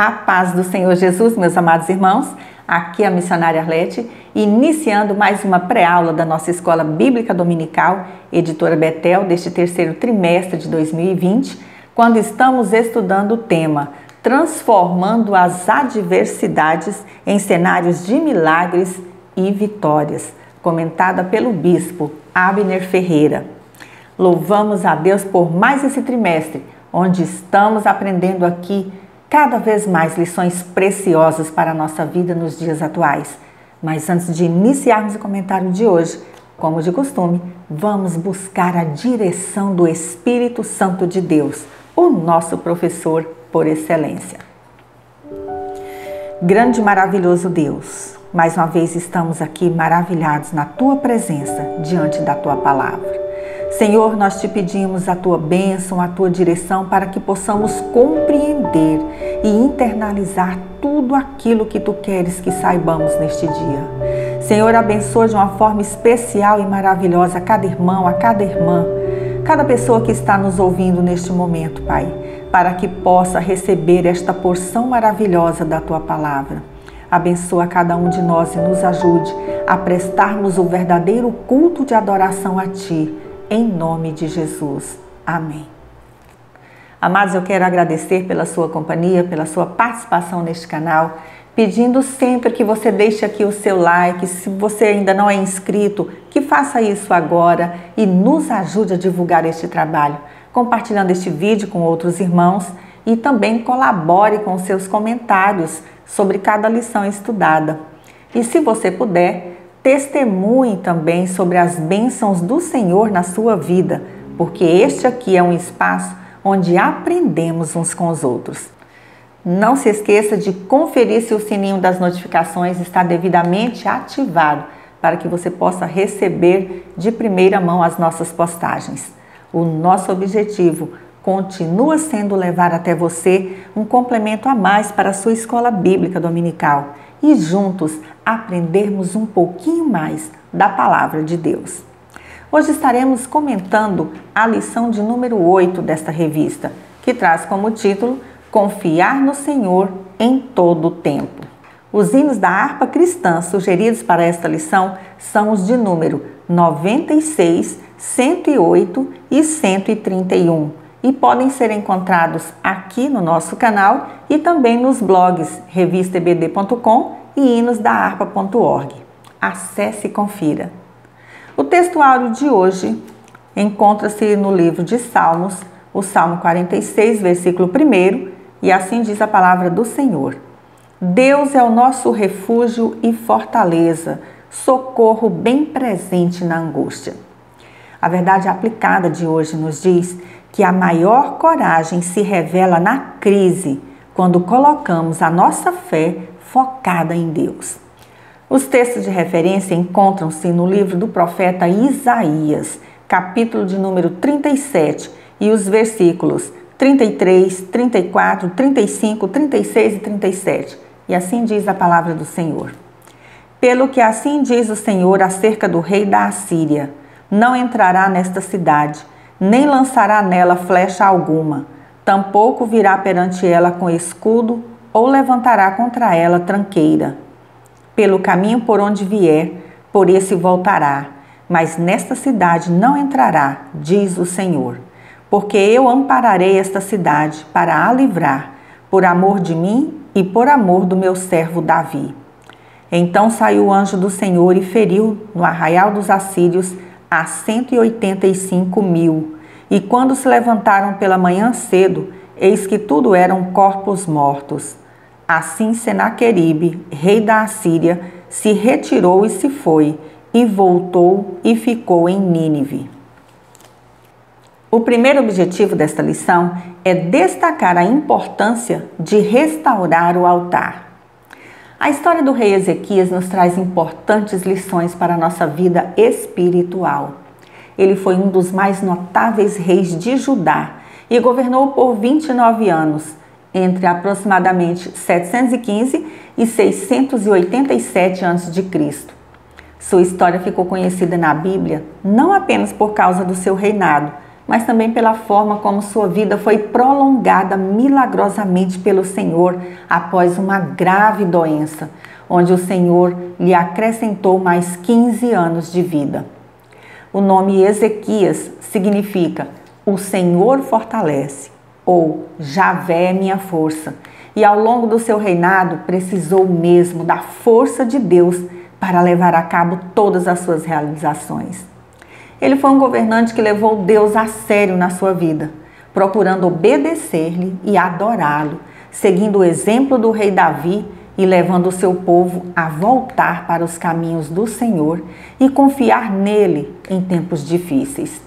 A paz do Senhor Jesus, meus amados irmãos, aqui é a missionária Arlete, iniciando mais uma pré-aula da nossa Escola Bíblica Dominical, Editora Betel, deste terceiro trimestre de 2020, quando estamos estudando o tema Transformando as Adversidades em Cenários de Milagres e Vitórias, comentada pelo Bispo Abner Ferreira. Louvamos a Deus por mais esse trimestre, onde estamos aprendendo aqui cada vez mais lições preciosas para a nossa vida nos dias atuais. Mas antes de iniciarmos o comentário de hoje, como de costume, vamos buscar a direção do Espírito Santo de Deus, o nosso professor por excelência. Grande e maravilhoso Deus, mais uma vez estamos aqui maravilhados na Tua presença, diante da Tua palavra. Senhor, nós te pedimos a Tua bênção, a Tua direção para que possamos compreender e internalizar tudo aquilo que Tu queres que saibamos neste dia. Senhor, abençoa de uma forma especial e maravilhosa a cada irmão, a cada irmã, cada pessoa que está nos ouvindo neste momento, Pai, para que possa receber esta porção maravilhosa da Tua palavra. Abençoa cada um de nós e nos ajude a prestarmos o verdadeiro culto de adoração a Ti, em nome de Jesus. Amém. Amados, eu quero agradecer pela sua companhia, pela sua participação neste canal, pedindo sempre que você deixe aqui o seu like, se você ainda não é inscrito, que faça isso agora e nos ajude a divulgar este trabalho, compartilhando este vídeo com outros irmãos e também colabore com seus comentários sobre cada lição estudada. E se você puder, testemunhe também sobre as bênçãos do Senhor na sua vida, porque este aqui é um espaço onde aprendemos uns com os outros. Não se esqueça de conferir se o sininho das notificações está devidamente ativado para que você possa receber de primeira mão as nossas postagens. O nosso objetivo continua sendo levar até você um complemento a mais para a sua escola bíblica dominical e juntos aprendermos um pouquinho mais da palavra de Deus. Hoje estaremos comentando a lição de número 8 desta revista, que traz como título Confiar no Senhor em todo o tempo. Os hinos da harpa cristã sugeridos para esta lição são os de número 96, 108 e 131 e podem ser encontrados aqui no nosso canal e também nos blogs revistaebd.com e hinosdaharpa.org. Acesse e confira. O texto áureo de hoje encontra-se no livro de Salmos, o Salmo 46, versículo 1, e assim diz a palavra do Senhor. Deus é o nosso refúgio e fortaleza, socorro bem presente na angústia. A verdade aplicada de hoje nos diz que a maior coragem se revela na crise, quando colocamos a nossa fé focada em Deus. Os textos de referência encontram-se no livro do profeta Isaías, capítulo de número 37, e os versículos 33, 34, 35, 36 e 37. E assim diz a palavra do Senhor. Pelo que assim diz o Senhor acerca do rei da Assíria, não entrará nesta cidade, nem lançará nela flecha alguma, tampouco virá perante ela com escudo, ou levantará contra ela tranqueira. Pelo caminho por onde vier, por esse voltará, mas nesta cidade não entrará, diz o Senhor. Porque eu ampararei esta cidade para a livrar, por amor de mim e por amor do meu servo Davi. Então saiu o anjo do Senhor e feriu no arraial dos assírios a 185.000. E quando se levantaram pela manhã cedo, eis que tudo eram corpos mortos. Assim Senaqueribe, rei da Assíria, se retirou e se foi, e voltou e ficou em Nínive. O primeiro objetivo desta lição é destacar a importância de restaurar o altar. A história do rei Ezequias nos traz importantes lições para a nossa vida espiritual. Ele foi um dos mais notáveis reis de Judá e governou por 29 anos, entre aproximadamente 715 e 687 a.C. Sua história ficou conhecida na Bíblia não apenas por causa do seu reinado, mas também pela forma como sua vida foi prolongada milagrosamente pelo Senhor após uma grave doença, onde o Senhor lhe acrescentou mais 15 anos de vida. O nome Ezequias significa "O Senhor fortalece" ou "Javé é minha força", e ao longo do seu reinado precisou mesmo da força de Deus para levar a cabo todas as suas realizações. Ele foi um governante que levou Deus a sério na sua vida, procurando obedecer-lhe e adorá-lo, seguindo o exemplo do rei Davi e levando o seu povo a voltar para os caminhos do Senhor e confiar nele em tempos difíceis.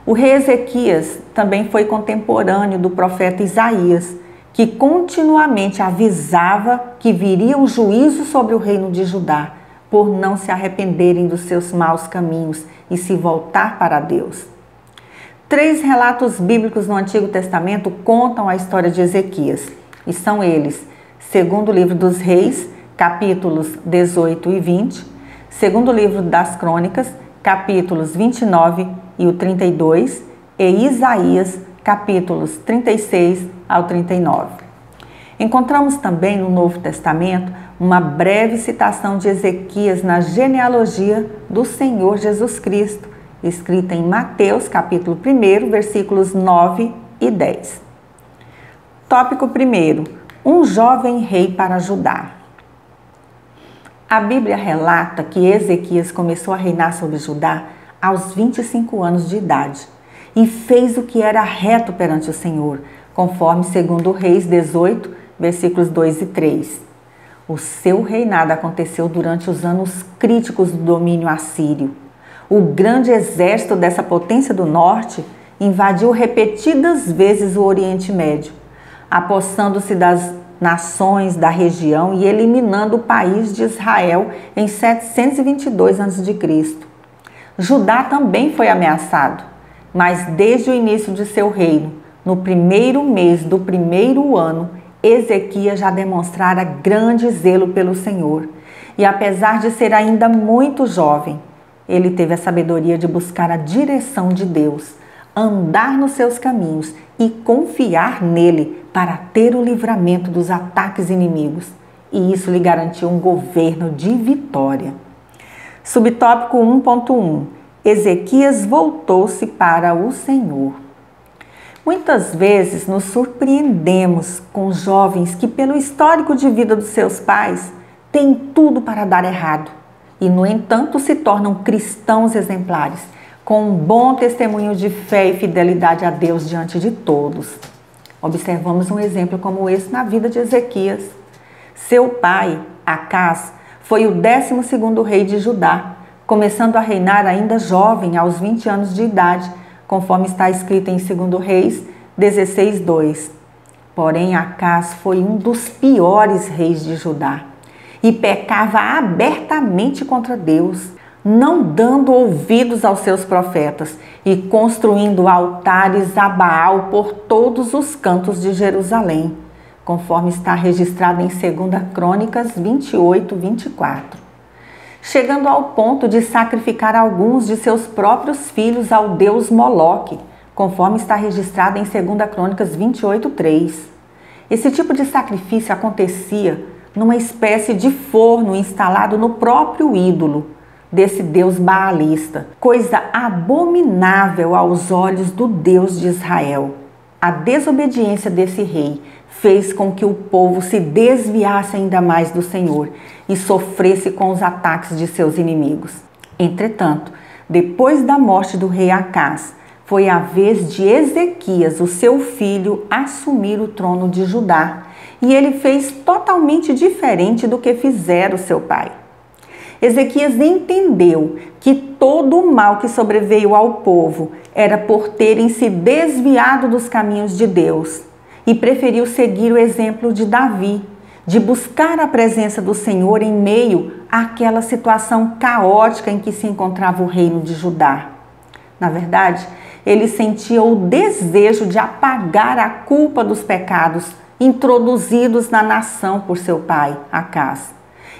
O rei Ezequias também foi contemporâneo do profeta Isaías, que continuamente avisava que viria o juízo sobre o reino de Judá, por não se arrependerem dos seus maus caminhos e se voltar para Deus. 3 relatos bíblicos no Antigo Testamento contam a história de Ezequias, e são eles: segundo livro dos Reis, capítulos 18 e 20, segundo livro das Crônicas, capítulos 29 e o 32, e Isaías, capítulos 36 ao 39. Encontramos também no Novo Testamento uma breve citação de Ezequias na genealogia do Senhor Jesus Cristo, escrita em Mateus, capítulo 1, versículos 9 e 10. Tópico 1. Um jovem rei para Judá. A Bíblia relata que Ezequias começou a reinar sobre Judá aos 25 anos de idade e fez o que era reto perante o Senhor, conforme 2 Reis 18, versículos 2 e 3. O seu reinado aconteceu durante os anos críticos do domínio assírio. O grande exército dessa potência do norte invadiu repetidas vezes o Oriente Médio, apossando-se das nações da região e eliminando o país de Israel em 722 a.C. Judá também foi ameaçado, mas desde o início de seu reino, no primeiro mês do primeiro ano, Ezequias já demonstrara grande zelo pelo Senhor. E apesar de ser ainda muito jovem, ele teve a sabedoria de buscar a direção de Deus, andar nos seus caminhos e confiar nele para ter o livramento dos ataques inimigos. E isso lhe garantiu um governo de vitória. Subtópico 1.1. Ezequias voltou-se para o Senhor. Muitas vezes nos surpreendemos com jovens que, pelo histórico de vida dos seus pais, têm tudo para dar errado e, no entanto, se tornam cristãos exemplares, com um bom testemunho de fé e fidelidade a Deus diante de todos. Observamos um exemplo como esse na vida de Ezequias. Seu pai, Acás, foi o 12º rei de Judá, começando a reinar ainda jovem, aos 20 anos de idade, conforme está escrito em 2 Reis 16:2. Porém, Acás foi um dos piores reis de Judá e pecava abertamente contra Deus, não dando ouvidos aos seus profetas e construindo altares a Baal por todos os cantos de Jerusalém, conforme está registrado em 2 Crônicas 28:24. Chegando ao ponto de sacrificar alguns de seus próprios filhos ao deus Moloque, conforme está registrado em 2 Crônicas 28:3. Esse tipo de sacrifício acontecia numa espécie de forno instalado no próprio ídolo desse deus baalista, coisa abominável aos olhos do Deus de Israel. A desobediência desse rei fez com que o povo se desviasse ainda mais do Senhor e sofresse com os ataques de seus inimigos. Entretanto, depois da morte do rei Acás, foi a vez de Ezequias, o seu filho, assumir o trono de Judá, e ele fez totalmente diferente do que fizera o seu pai. Ezequias entendeu que todo o mal que sobreveio ao povo era por terem se desviado dos caminhos de Deus e preferiu seguir o exemplo de Davi, de buscar a presença do Senhor em meio àquela situação caótica em que se encontrava o reino de Judá. Na verdade, ele sentia o desejo de apagar a culpa dos pecados introduzidos na nação por seu pai, Acás.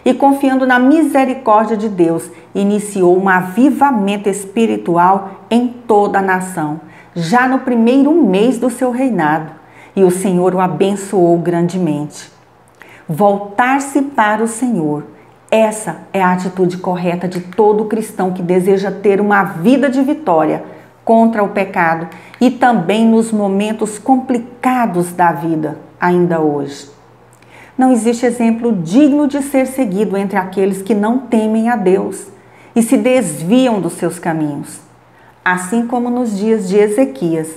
E confiando na misericórdia de Deus, iniciou um avivamento espiritual em toda a nação, já no primeiro mês do seu reinado, e o Senhor o abençoou grandemente. Voltar-se para o Senhor, essa é a atitude correta de todo cristão que deseja ter uma vida de vitória contra o pecado e também nos momentos complicados da vida, ainda hoje. Não existe exemplo digno de ser seguido entre aqueles que não temem a Deus e se desviam dos seus caminhos. Assim como nos dias de Ezequias,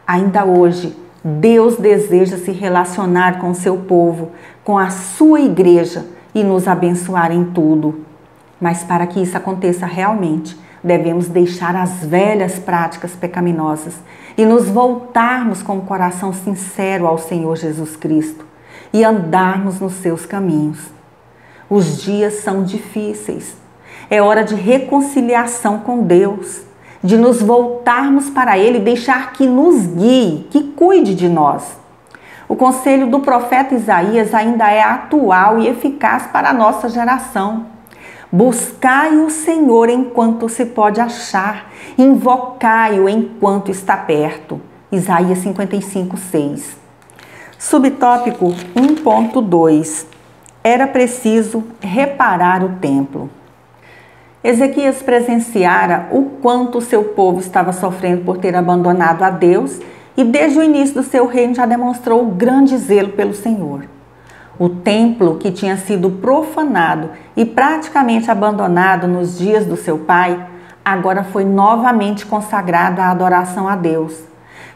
ainda hoje, Deus deseja se relacionar com o seu povo, com a sua igreja e nos abençoar em tudo. Mas para que isso aconteça realmente, devemos deixar as velhas práticas pecaminosas e nos voltarmos com o coração sincero ao Senhor Jesus Cristo e andarmos nos seus caminhos. Os dias são difíceis. É hora de reconciliação com Deus, de nos voltarmos para Ele e deixar que nos guie, que cuide de nós. O conselho do profeta Isaías ainda é atual e eficaz para a nossa geração. Buscai o Senhor enquanto se pode achar, invocai-o enquanto está perto. Isaías 55:6. Subtópico 1.2. Era preciso reparar o templo. Ezequias presenciara o quanto seu povo estava sofrendo por ter abandonado a Deus e desde o início do seu reino já demonstrou grande zelo pelo Senhor. O templo, que tinha sido profanado e praticamente abandonado nos dias do seu pai, agora foi novamente consagrado à adoração a Deus,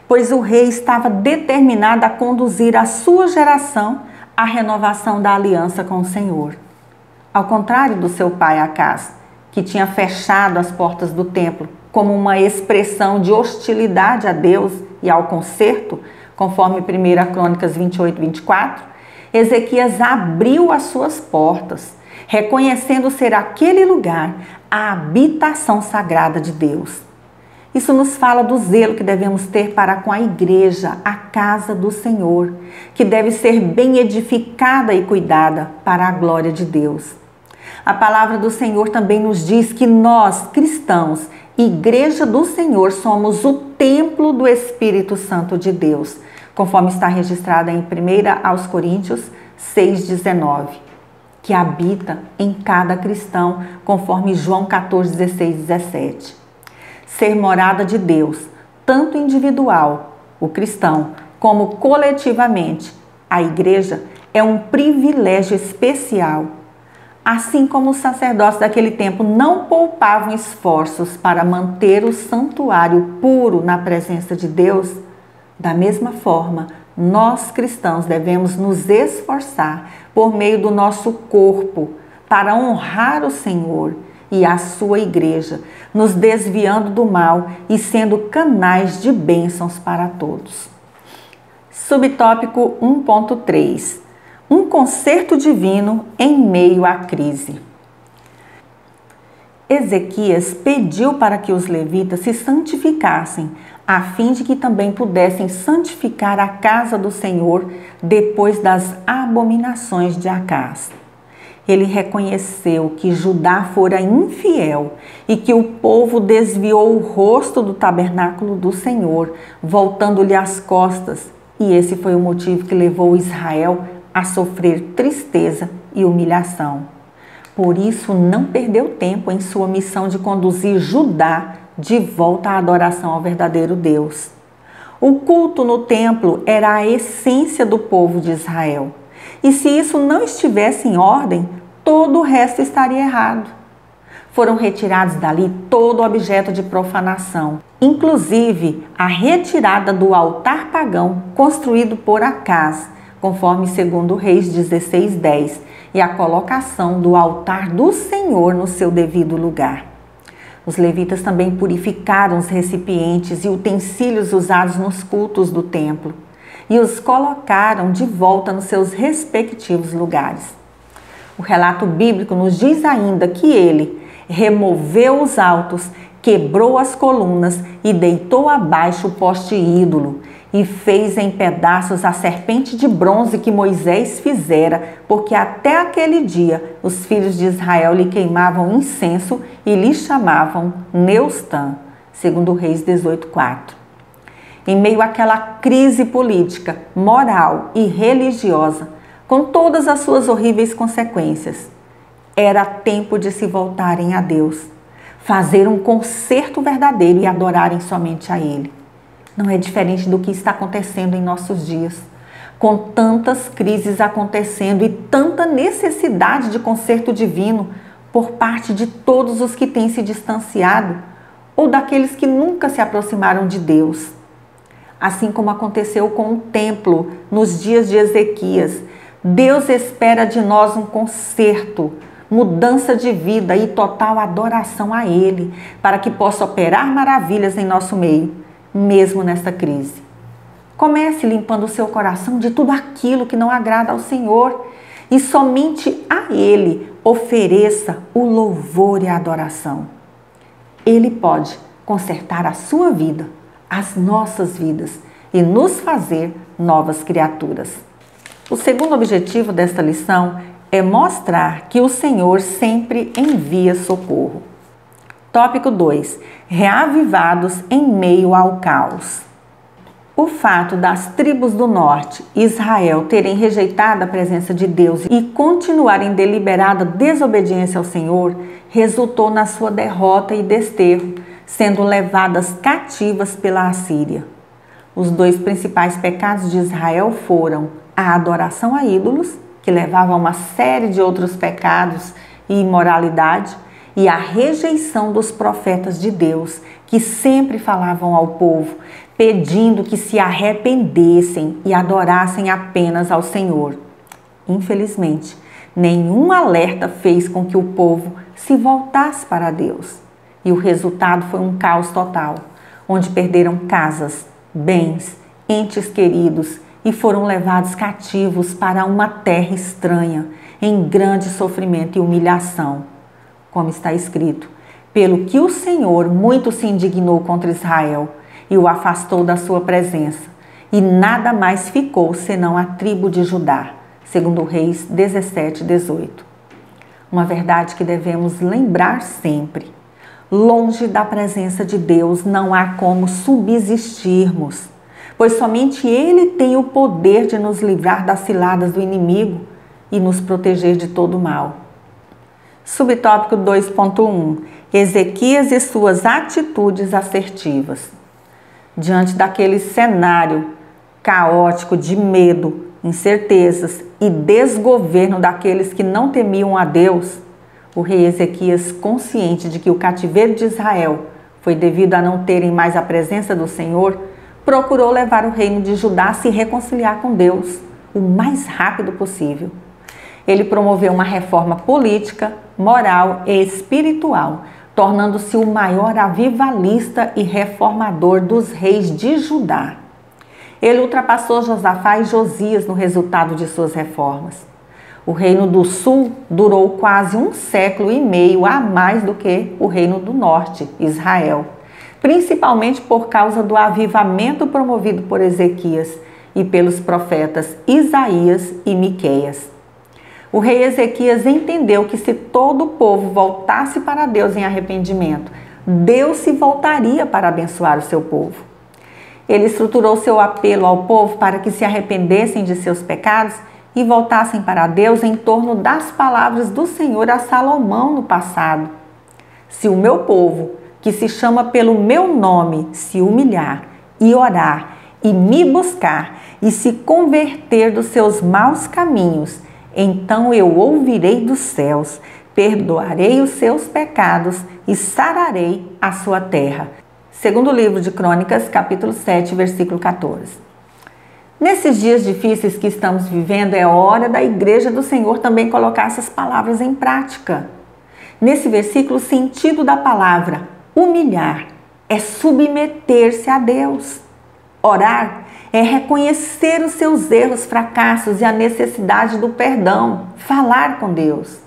pois o rei estava determinado a conduzir a sua geração à renovação da aliança com o Senhor. Ao contrário do seu pai Acás, que tinha fechado as portas do templo como uma expressão de hostilidade a Deus e ao conserto, conforme 1 Crônicas 28:24, Ezequias abriu as suas portas, reconhecendo ser aquele lugar a habitação sagrada de Deus. Isso nos fala do zelo que devemos ter para com a igreja, a casa do Senhor, que deve ser bem edificada e cuidada para a glória de Deus. A palavra do Senhor também nos diz que nós, cristãos, igreja do Senhor, somos o templo do Espírito Santo de Deus, conforme está registrada em 1 Coríntios 6,19, que habita em cada cristão, conforme João 14:16-17. Ser morada de Deus, tanto individual, o cristão, como coletivamente, a igreja, é um privilégio especial. Assim como os sacerdotes daquele tempo não poupavam esforços para manter o santuário puro na presença de Deus, da mesma forma, nós cristãos devemos nos esforçar por meio do nosso corpo para honrar o Senhor e a sua igreja, nos desviando do mal e sendo canais de bênçãos para todos. Subtópico 1.3. Um conserto divino em meio à crise. Ezequias pediu para que os levitas se santificassem, a fim de que também pudessem santificar a casa do Senhor depois das abominações de Acás. Ele reconheceu que Judá fora infiel e que o povo desviou o rosto do tabernáculo do Senhor, voltando-lhe as costas, e esse foi o motivo que levou Israel a sofrer tristeza e humilhação. Por isso, não perdeu tempo em sua missão de conduzir Judá de volta à adoração ao verdadeiro Deus. O culto no templo era a essência do povo de Israel. E se isso não estivesse em ordem, todo o resto estaria errado. Foram retirados dali todo objeto de profanação, inclusive a retirada do altar pagão construído por Acás, conforme 2 Reis 16:10, e a colocação do altar do Senhor no seu devido lugar. Os levitas também purificaram os recipientes e utensílios usados nos cultos do templo e os colocaram de volta nos seus respectivos lugares. O relato bíblico nos diz ainda que ele removeu os altos, quebrou as colunas e deitou abaixo o poste ídolo, e fez em pedaços a serpente de bronze que Moisés fizera, porque até aquele dia os filhos de Israel lhe queimavam incenso e lhe chamavam Neustã, 2 Reis 18:4. em meio àquela crise política, moral e religiosa, com todas as suas horríveis consequências. Era tempo de se voltarem a Deus, fazer um concerto verdadeiro e adorarem somente a Ele. Não é diferente do que está acontecendo em nossos dias, com tantas crises acontecendo e tanta necessidade de concerto divino por parte de todos os que têm se distanciado ou daqueles que nunca se aproximaram de Deus. Assim como aconteceu com o templo nos dias de Ezequias, Deus espera de nós um concerto, mudança de vida e total adoração a Ele, para que possa operar maravilhas em nosso meio, mesmo nesta crise. Comece limpando o seu coração de tudo aquilo que não agrada ao Senhor e somente a Ele ofereça o louvor e a adoração. Ele pode consertar a sua vida, as nossas vidas e nos fazer novas criaturas. O segundo objetivo desta lição é mostrar que o Senhor sempre envia socorro. Tópico 2. Reavivados em meio ao caos. O fato das tribos do norte, Israel, terem rejeitado a presença de Deus e continuarem em deliberada desobediência ao Senhor, resultou na sua derrota e desterro, sendo levadas cativas pela Assíria. Os dois principais pecados de Israel foram a adoração a ídolos, que levava a uma série de outros pecados e imoralidade, e a rejeição dos profetas de Deus, que sempre falavam ao povo, pedindo que se arrependessem e adorassem apenas ao Senhor. Infelizmente, nenhum alerta fez com que o povo se voltasse para Deus. E o resultado foi um caos total, onde perderam casas, bens, entes queridos e foram levados cativos para uma terra estranha, em grande sofrimento e humilhação. Como está escrito, pelo que o Senhor muito se indignou contra Israel e o afastou da sua presença, e nada mais ficou senão a tribo de Judá, segundo Reis 17:18. Uma verdade que devemos lembrar sempre. Longe da presença de Deus não há como subsistirmos, pois somente Ele tem o poder de nos livrar das ciladas do inimigo e nos proteger de todo o mal. Subtópico 2.1. Ezequias e suas atitudes assertivas. Diante daquele cenário caótico de medo, incertezas e desgoverno daqueles que não temiam a Deus, o rei Ezequias, consciente de que o cativeiro de Israel foi devido a não terem mais a presença do Senhor, procurou levar o reino de Judá a se reconciliar com Deus o mais rápido possível. Ele promoveu uma reforma política, moral e espiritual, tornando-se o maior avivalista e reformador dos reis de Judá. Ele ultrapassou Josafá e Josias no resultado de suas reformas. O reino do sul durou quase 1 século e meio a mais do que o reino do norte, Israel, principalmente por causa do avivamento promovido por Ezequias e pelos profetas Isaías e Miqueias. O rei Ezequias entendeu que se todo o povo voltasse para Deus em arrependimento, Deus se voltaria para abençoar o seu povo. Ele estruturou seu apelo ao povo para que se arrependessem de seus pecados e voltassem para Deus em torno das palavras do Senhor a Salomão no passado. Se o meu povo, que se chama pelo meu nome, se humilhar e orar e me buscar e se converter dos seus maus caminhos, então eu ouvirei dos céus, perdoarei os seus pecados e sararei a sua terra. Segundo livro de Crônicas, capítulo 7, versículo 14. Nesses dias difíceis que estamos vivendo, é hora da Igreja do Senhor também colocar essas palavras em prática. Nesse versículo, o sentido da palavra humilhar é submeter-se a Deus. Orar é reconhecer os seus erros, fracassos e a necessidade do perdão. Falar com Deus.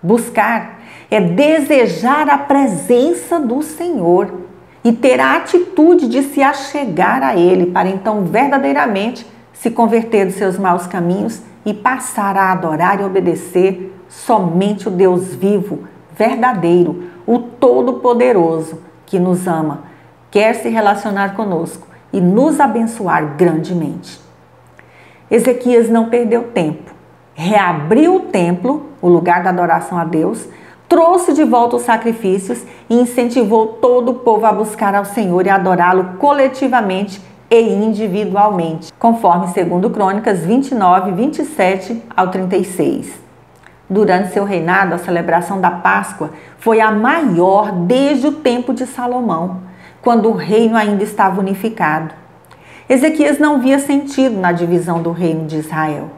Buscar é desejar a presença do Senhor e ter a atitude de se achegar a Ele para então verdadeiramente se converter dos seus maus caminhos e passar a adorar e obedecer somente o Deus vivo, verdadeiro, o Todo-Poderoso, que nos ama, quer se relacionar conosco e nos abençoar grandemente. Ezequias não perdeu tempo. Reabriu o templo, o lugar da adoração a Deus, trouxe de volta os sacrifícios e incentivou todo o povo a buscar ao Senhor e adorá-lo coletivamente e individualmente, conforme 2 Crônicas 29, 27 ao 36. Durante seu reinado, a celebração da Páscoa foi a maior desde o tempo de Salomão, quando o reino ainda estava unificado. Ezequias não via sentido na divisão do reino de Israel,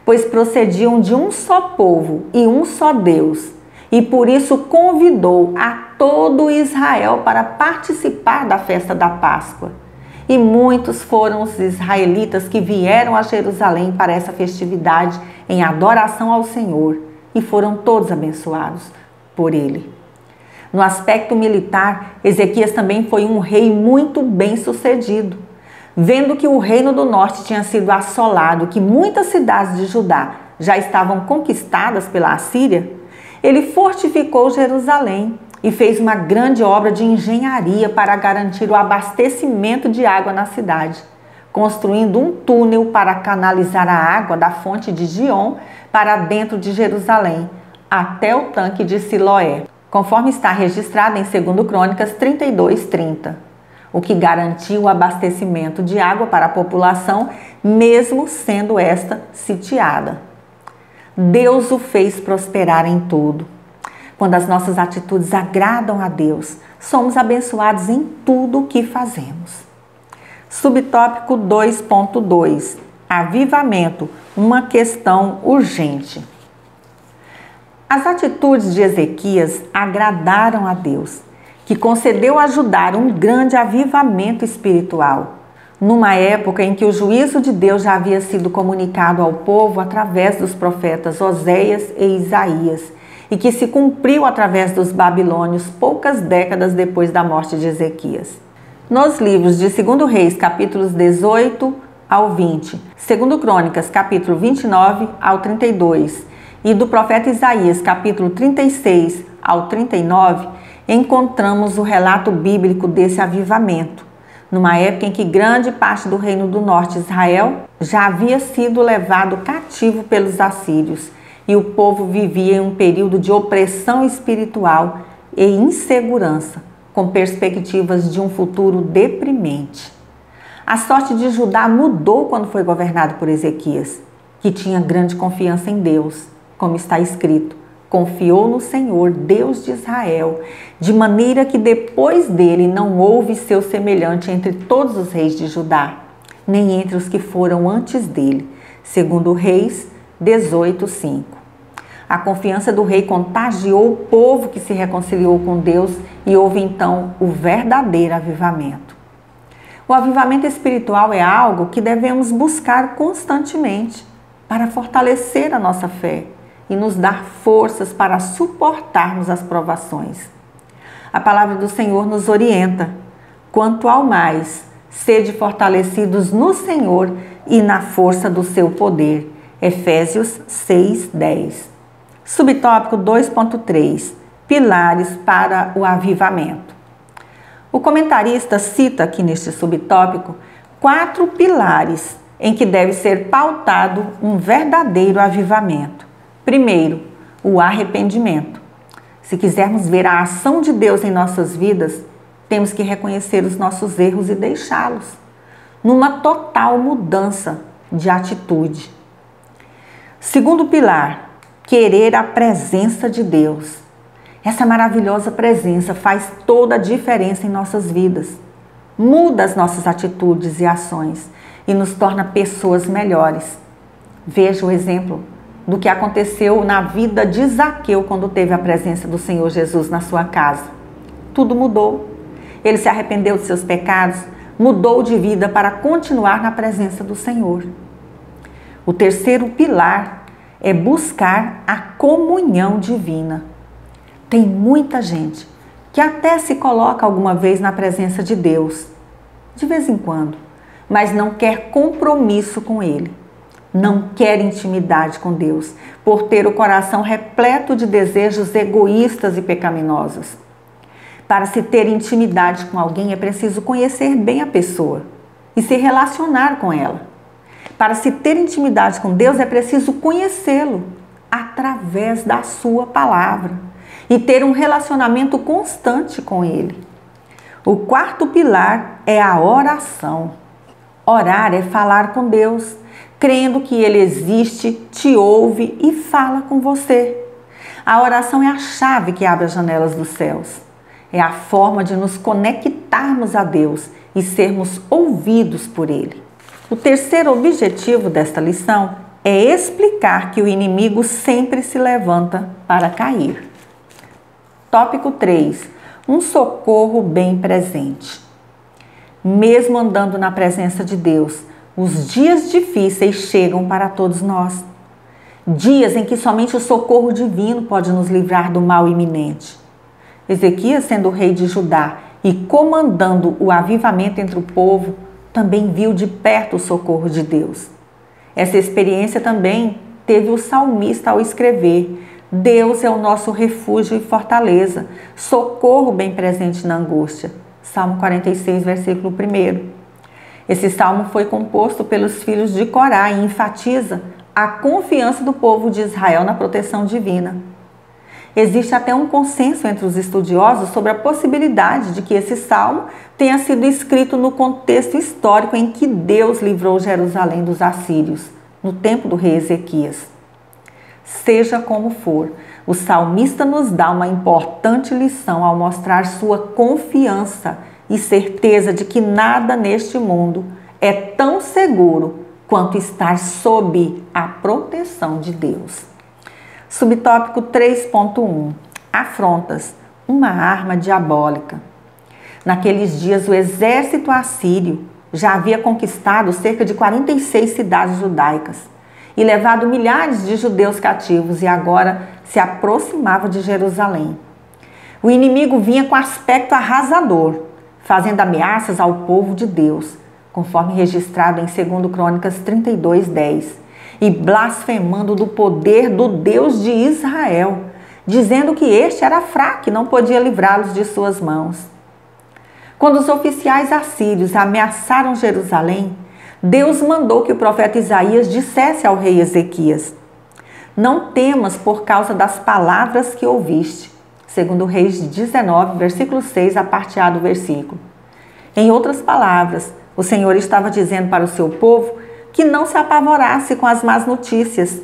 pois procediam de um só povo e um só Deus, e por isso convidou a todo Israel para participar da festa da Páscoa. E muitos foram os israelitas que vieram a Jerusalém para essa festividade em adoração ao Senhor, e foram todos abençoados por ele. No aspecto militar, Ezequias também foi um rei muito bem-sucedido. Vendo que o reino do norte tinha sido assolado, que muitas cidades de Judá já estavam conquistadas pela Assíria, ele fortificou Jerusalém e fez uma grande obra de engenharia para garantir o abastecimento de água na cidade, construindo um túnel para canalizar a água da fonte de Gion para dentro de Jerusalém, até o tanque de Siloé, conforme está registrado em 2 Crônicas 32, 30, o que garantiu o abastecimento de água para a população, mesmo sendo esta sitiada. Deus o fez prosperar em tudo. Quando as nossas atitudes agradam a Deus, somos abençoados em tudo o que fazemos. Subtópico 2.2. Avivamento, uma questão urgente. As atitudes de Ezequias agradaram a Deus, que concedeu ajudar um grande avivamento espiritual, numa época em que o juízo de Deus já havia sido comunicado ao povo através dos profetas Oséias e Isaías, e que se cumpriu através dos babilônios poucas décadas depois da morte de Ezequias. Nos livros de 2 Reis, capítulos 18 ao 20, 2 Crônicas, capítulo 29 ao 32, e do profeta Isaías, capítulo 36 ao 39, encontramos o relato bíblico desse avivamento, numa época em que grande parte do reino do norte, Israel, já havia sido levado cativo pelos assírios, e o povo vivia em um período de opressão espiritual e insegurança, com perspectivas de um futuro deprimente. A sorte de Judá mudou quando foi governado por Ezequias, que tinha grande confiança em Deus, como está escrito: confiou no Senhor, Deus de Israel, de maneira que depois dele não houve seu semelhante entre todos os reis de Judá, nem entre os que foram antes dele. 2 Reis 18:5. A confiança do rei contagiou o povo que se reconciliou com Deus e houve então o verdadeiro avivamento. O avivamento espiritual é algo que devemos buscar constantemente para fortalecer a nossa fé e nos dar forças para suportarmos as provações. A palavra do Senhor nos orienta: quanto ao mais, sede fortalecidos no Senhor e na força do seu poder. Efésios 6:10. Subtópico 2.3. Pilares para o avivamento. O comentarista cita aqui neste subtópico 4 pilares em que deve ser pautado um verdadeiro avivamento. Primeiro, o arrependimento. Se quisermos ver a ação de Deus em nossas vidas, temos que reconhecer os nossos erros e deixá-los, numa total mudança de atitude. Segundo pilar, querer a presença de Deus. Essa maravilhosa presença faz toda a diferença em nossas vidas, muda as nossas atitudes e ações e nos torna pessoas melhores. Veja o exemplo do que aconteceu na vida de Zaqueu quando teve a presença do Senhor Jesus na sua casa. Tudo mudou. Ele se arrependeu de seus pecados, mudou de vida para continuar na presença do Senhor. O terceiro pilar é buscar a comunhão divina. Tem muita gente que até se coloca alguma vez na presença de Deus, de vez em quando, mas não quer compromisso com Ele. Não quer intimidade com Deus, por ter o coração repleto de desejos egoístas e pecaminosos. Para se ter intimidade com alguém é preciso conhecer bem a pessoa. e se relacionar com ela. Para se ter intimidade com Deus é preciso conhecê-lo através da sua palavra e ter um relacionamento constante com ele. O quarto pilar é a oração. Orar é falar com Deus, crendo que Ele existe, te ouve e fala com você. A oração é a chave que abre as janelas dos céus. É a forma de nos conectarmos a Deus e sermos ouvidos por Ele. O terceiro objetivo desta lição é explicar que o inimigo sempre se levanta para cair. Tópico 3. Um socorro bem presente. Mesmo andando na presença de Deus, os dias difíceis chegam para todos nós. Dias em que somente o socorro divino pode nos livrar do mal iminente. Ezequias, sendo o rei de Judá e comandando o avivamento entre o povo, também viu de perto o socorro de Deus. Essa experiência também teve o salmista ao escrever: Deus é o nosso refúgio e fortaleza, socorro bem presente na angústia. Salmo 46, versículo 1. Esse salmo foi composto pelos filhos de Corá e enfatiza a confiança do povo de Israel na proteção divina. Existe até um consenso entre os estudiosos sobre a possibilidade de que esse salmo tenha sido escrito no contexto histórico em que Deus livrou Jerusalém dos assírios, no tempo do rei Ezequias. Seja como for, o salmista nos dá uma importante lição ao mostrar sua confiança e certeza de que nada neste mundo é tão seguro quanto estar sob a proteção de Deus. Subtópico 3.1. Afrontas, uma arma diabólica. Naqueles dias, o exército assírio já havia conquistado cerca de 46 cidades judaicas e levado milhares de judeus cativos e agora se aproximava de Jerusalém. O inimigo vinha com aspecto arrasador, fazendo ameaças ao povo de Deus, conforme registrado em 2 Crônicas 32:10. E blasfemando do poder do Deus de Israel, dizendo que este era fraco e não podia livrá-los de suas mãos. Quando os oficiais assírios ameaçaram Jerusalém, Deus mandou que o profeta Isaías dissesse ao rei Ezequias: Não temas por causa das palavras que ouviste. Segundo Reis 19, versículo 6, a parte A do versículo. Em outras palavras, o Senhor estava dizendo para o seu povo que não se apavorasse com as más notícias,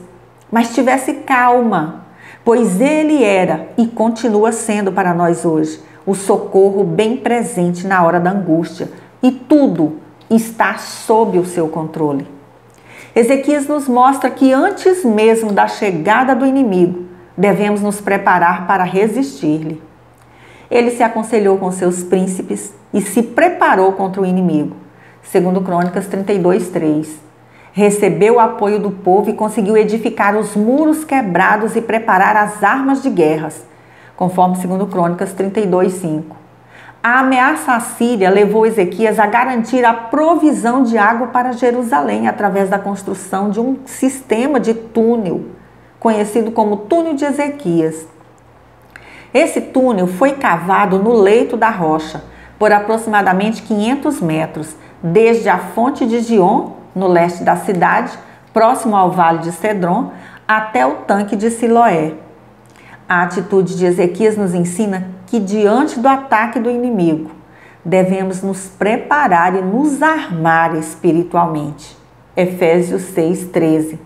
mas tivesse calma, pois Ele era e continua sendo para nós hoje o socorro bem presente na hora da angústia, e tudo está sob o seu controle. Ezequias nos mostra que antes mesmo da chegada do inimigo, devemos nos preparar para resistir-lhe. Ele se aconselhou com seus príncipes e se preparou contra o inimigo. Segundo Crônicas 32:3. Recebeu o apoio do povo e conseguiu edificar os muros quebrados e preparar as armas de guerras, conforme 2 Crônicas 32:5. A ameaça assíria levou Ezequias a garantir a provisão de água para Jerusalém através da construção de um sistema de túnel, conhecido como Túnel de Ezequias. Esse túnel foi cavado no leito da rocha, por aproximadamente 500 metros, desde a fonte de Gion, no leste da cidade, próximo ao vale de Cedron, até o tanque de Siloé. A atitude de Ezequias nos ensina que, diante do ataque do inimigo, devemos nos preparar e nos armar espiritualmente. Efésios 6:13.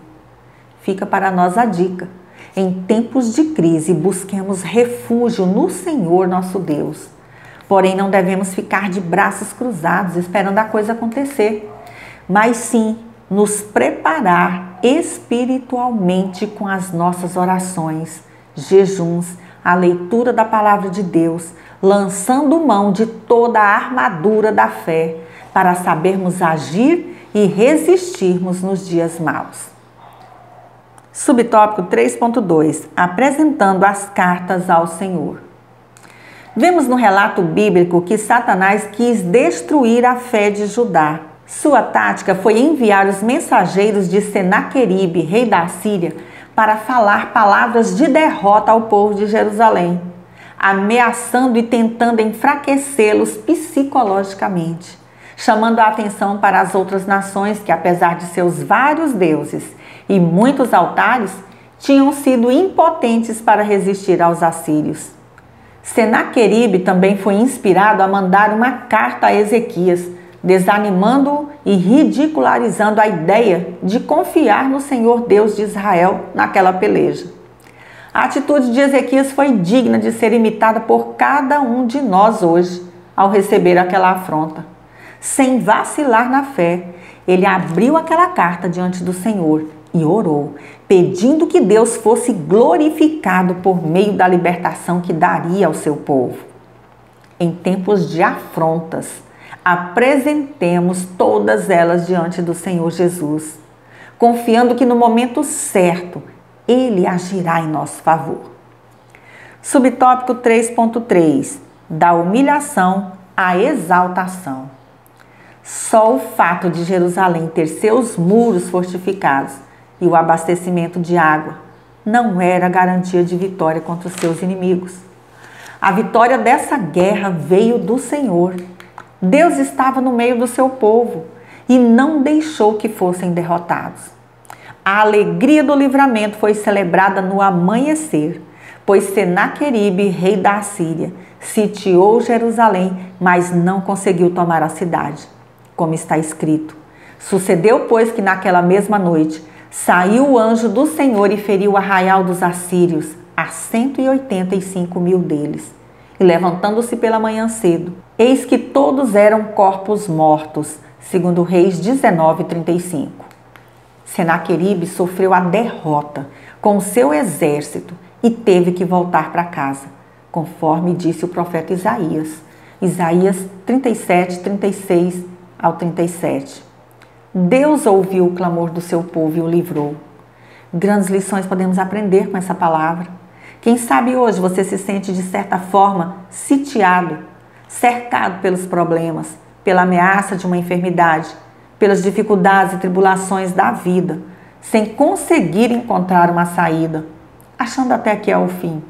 Fica para nós a dica. Em tempos de crise, busquemos refúgio no Senhor nosso Deus. Porém, não devemos ficar de braços cruzados esperando a coisa acontecer, mas sim nos preparar espiritualmente com as nossas orações, jejuns, a leitura da palavra de Deus, lançando mão de toda a armadura da fé para sabermos agir e resistirmos nos dias maus. Subtópico 3.2. Apresentando as cartas ao Senhor. Vemos no relato bíblico que Satanás quis destruir a fé de Judá. Sua tática foi enviar os mensageiros de Senaqueribe, rei da Assíria, para falar palavras de derrota ao povo de Jerusalém, ameaçando e tentando enfraquecê-los psicologicamente, chamando a atenção para as outras nações que, apesar de seus vários deuses e muitos altares, tinham sido impotentes para resistir aos assírios. Senaqueribe também foi inspirado a mandar uma carta a Ezequias, desanimando-o e ridicularizando a ideia de confiar no Senhor Deus de Israel naquela peleja. A atitude de Ezequias foi digna de ser imitada por cada um de nós hoje, ao receber aquela afronta. Sem vacilar na fé, ele abriu aquela carta diante do Senhor e orou, pedindo que Deus fosse glorificado por meio da libertação que daria ao seu povo. Em tempos de afrontas, apresentemos todas elas diante do Senhor Jesus, confiando que no momento certo Ele agirá em nosso favor. Subtópico 3.3: da humilhação à exaltação. Só o fato de Jerusalém ter seus muros fortificados e o abastecimento de água não era garantia de vitória contra os seus inimigos. A vitória dessa guerra veio do Senhor. Deus estava no meio do seu povo e não deixou que fossem derrotados. A alegria do livramento foi celebrada no amanhecer, pois Senaqueribe, rei da Assíria, sitiou Jerusalém, mas não conseguiu tomar a cidade. Como está escrito: sucedeu, pois, que naquela mesma noite saiu o anjo do Senhor e feriu o arraial dos assírios, a 185.000 deles. E levantando-se pela manhã cedo, eis que todos eram corpos mortos, segundo Reis 19:35. Senaqueribe sofreu a derrota com o seu exército e teve que voltar para casa, conforme disse o profeta Isaías. Isaías 37:36 ao 37. Deus ouviu o clamor do seu povo e o livrou. Grandes lições podemos aprender com essa palavra. Quem sabe hoje você se sente de certa forma sitiado, cercado pelos problemas, pela ameaça de uma enfermidade, pelas dificuldades e tribulações da vida, sem conseguir encontrar uma saída, achando até que é o fim.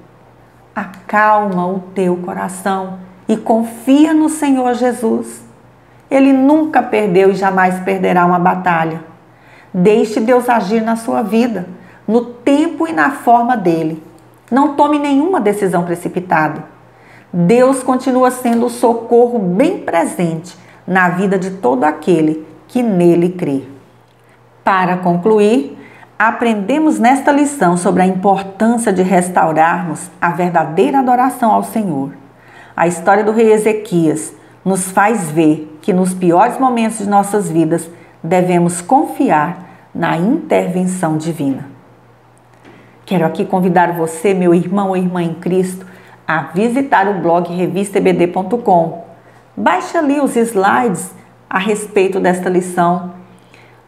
Acalma o teu coração e confia no Senhor Jesus. Ele nunca perdeu e jamais perderá uma batalha. Deixe Deus agir na sua vida, no tempo e na forma dele. Não tome nenhuma decisão precipitada. Deus continua sendo o socorro bem presente na vida de todo aquele que nele crê. Para concluir, aprendemos nesta lição sobre a importância de restaurarmos a verdadeira adoração ao Senhor. A história do rei Ezequias nos faz ver que nos piores momentos de nossas vidas devemos confiar na intervenção divina. Quero aqui convidar você, meu irmão ou irmã em Cristo, a visitar o blog revistaebd.com. Baixe ali os slides a respeito desta lição.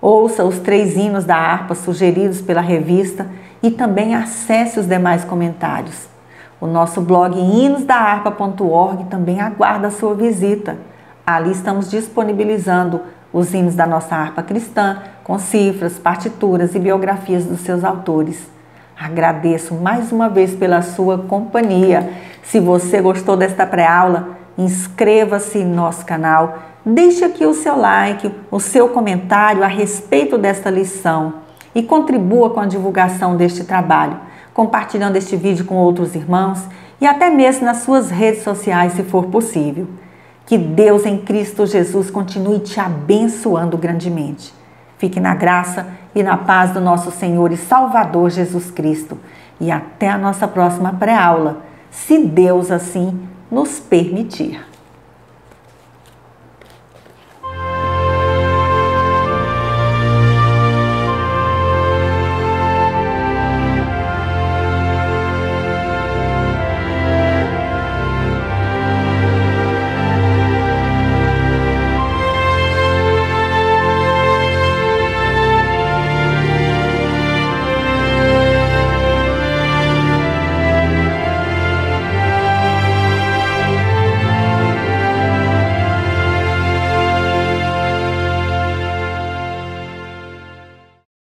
Ouça os 3 hinos da harpa sugeridos pela revista e também acesse os demais comentários. O nosso blog hinosdaharpa.org também aguarda a sua visita. Ali estamos disponibilizando os hinos da nossa harpa cristã, com cifras, partituras e biografias dos seus autores. Agradeço mais uma vez pela sua companhia. Se você gostou desta pré-aula, inscreva-se em nosso canal, deixe aqui o seu like, o seu comentário a respeito desta lição e contribua com a divulgação deste trabalho, compartilhando este vídeo com outros irmãos e até mesmo nas suas redes sociais, se for possível. Que Deus em Cristo Jesus continue te abençoando grandemente. Fique na graça e na paz do nosso Senhor e Salvador Jesus Cristo. E até a nossa próxima pré-aula, se Deus assim nos permitir.